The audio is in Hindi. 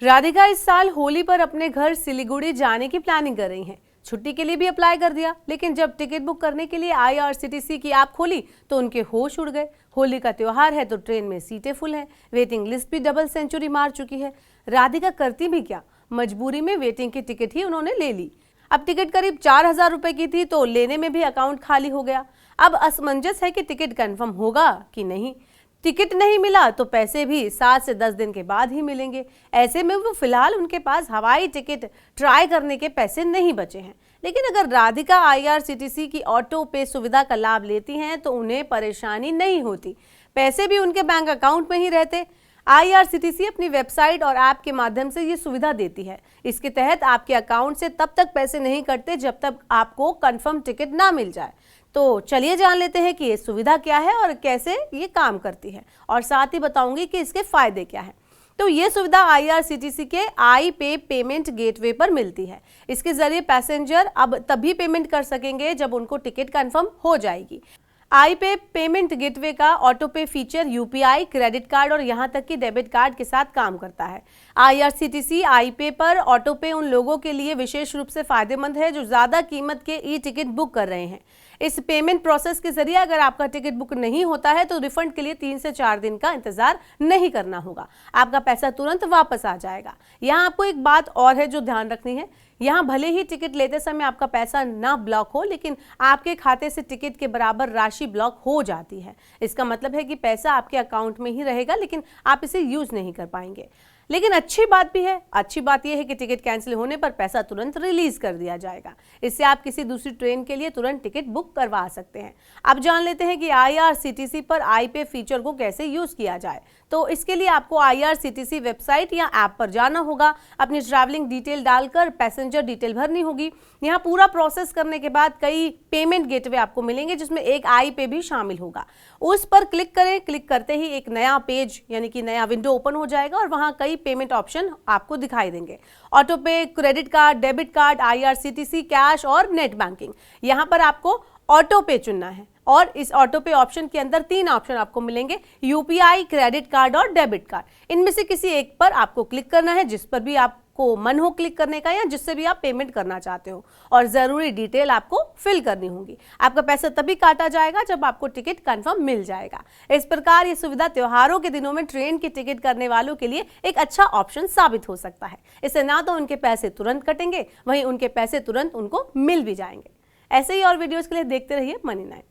राधिका इस साल होली पर अपने घर सिलीगुड़ी जाने की प्लानिंग कर रही हैं। छुट्टी के लिए भी अप्लाई कर दिया, लेकिन जब टिकट बुक करने के लिए IRCTC की ऐप खोली तो उनके होश उड़ गए। होली का त्योहार है तो ट्रेन में सीटें फुल हैं, वेटिंग लिस्ट भी डबल सेंचुरी मार चुकी है। राधिका करती भी क्या, मजबूरी में वेटिंग की टिकट ही उन्होंने ले ली। अब टिकट करीब 4,000 रुपए की थी तो लेने में भी अकाउंट खाली हो गया। अब असमंजस है कि टिकट कंफर्म होगा कि नहीं। टिकट नहीं मिला तो पैसे भी 7 से 10 दिन के बाद ही मिलेंगे। ऐसे में वो फिलहाल उनके पास हवाई टिकट ट्राई करने के पैसे नहीं बचे हैं। लेकिन अगर राधिका IRCTC की ऑटो पे सुविधा का लाभ लेती हैं तो उन्हें परेशानी नहीं होती, पैसे भी उनके बैंक अकाउंट में ही रहते। IRCTC अपनी वेबसाइट और ऐप के माध्यम से ये सुविधा देती है। इसके तहत आपके अकाउंट से तब तक पैसे नहीं कटते जब तक आपको कंफर्म टिकट ना मिल जाए। तो चलिए जान लेते हैं कि ये सुविधा क्या है और कैसे ये काम करती है, और साथ ही बताऊंगी कि इसके फायदे क्या हैं। तो ये सुविधा IRCTC के iPay पेमेंट गेटवे पर मिलती है। इसके जरिए पैसेंजर अब तभी पेमेंट कर सकेंगे जब उनको टिकट कंफर्म हो जाएगी। iPay पेमेंट गेटवे का auto pay feature UPI, credit card और यहां तक कि डेबिट कार्ड के साथ काम करता है। IRCTC iPay पर ऑटो पे उन लोगों के लिए विशेष रूप से फायदेमंद है जो ज्यादा कीमत के टिकट बुक कर रहे हैं। इस पेमेंट प्रोसेस के जरिए अगर आपका टिकट बुक नहीं होता है तो रिफंड के लिए 3 से 4 दिन का इंतजार नहीं करना होगा। आपका पैसा तुरंत वापस आ जाएगा। यहाँ आपको एक बात और है जो ध्यान रखनी है। यहाँ भले ही टिकट लेते समय आपका पैसा ना ब्लॉक हो, लेकिन आपके खाते से टिकट के बराबर राशि ब्लॉक हो जाती है। इसका मतलब है कि पैसा आपके अकाउंट में ही रहेगा, लेकिन आप इसे यूज नहीं कर पाएंगे। लेकिन अच्छी बात भी है। अच्छी बात यह है कि टिकट कैंसिल होने पर पैसा तुरंत रिलीज कर दिया जाएगा। इससे आप किसी दूसरी ट्रेन के लिए तुरंत टिकट बुक करवा सकते हैं। अब जान लेते हैं कि IRCTC पर iPay फीचर को कैसे यूज किया जाए। तो इसके लिए आपको IRCTC वेबसाइट या ऐप पर जाना होगा, अपनी ट्रैवलिंग डिटेल डालकर पैसेंजर डिटेल भरनी होगी। यहाँ पूरा प्रोसेस करने के बाद कई पेमेंट गेटवे आपको मिलेंगे जिसमें एक iPay भी शामिल होगा। उस पर क्लिक करें। क्लिक करते ही एक नया पेज यानी कि नया विंडो ओपन हो जाएगा और वहां कई पेमेंट ऑप्शन आपको दिखाई देंगे। ऑटो पे, credit card, debit card, IRCTC cash और नेट बैंकिंग। यहाँ पर आपको ऑटो पे चुनना है और इस ऑटो पे ऑप्शन के अंदर 3 ऑप्शन आपको मिलेंगे, UPI, क्रेडिट कार्ड और डेबिट कार्ड। इनमें से किसी एक पर आपको क्लिक करना है, जिस पर भी आपको मन हो क्लिक करने का या जिससे भी आप पेमेंट करना चाहते हो, और जरूरी डिटेल आपको फिल करनी होगी। आपका पैसा तभी काटा जाएगा जब आपको टिकट कंफर्म मिल जाएगा। इस प्रकार ये सुविधा त्योहारों के दिनों में ट्रेन की टिकट करने वालों के लिए एक अच्छा ऑप्शन साबित हो सकता है। इससे ना तो उनके पैसे तुरंत कटेंगे, वहीं उनके पैसे तुरंत उनको मिल भी जाएंगे। ऐसे ही और वीडियोस के लिए देखते रहिए मनी9।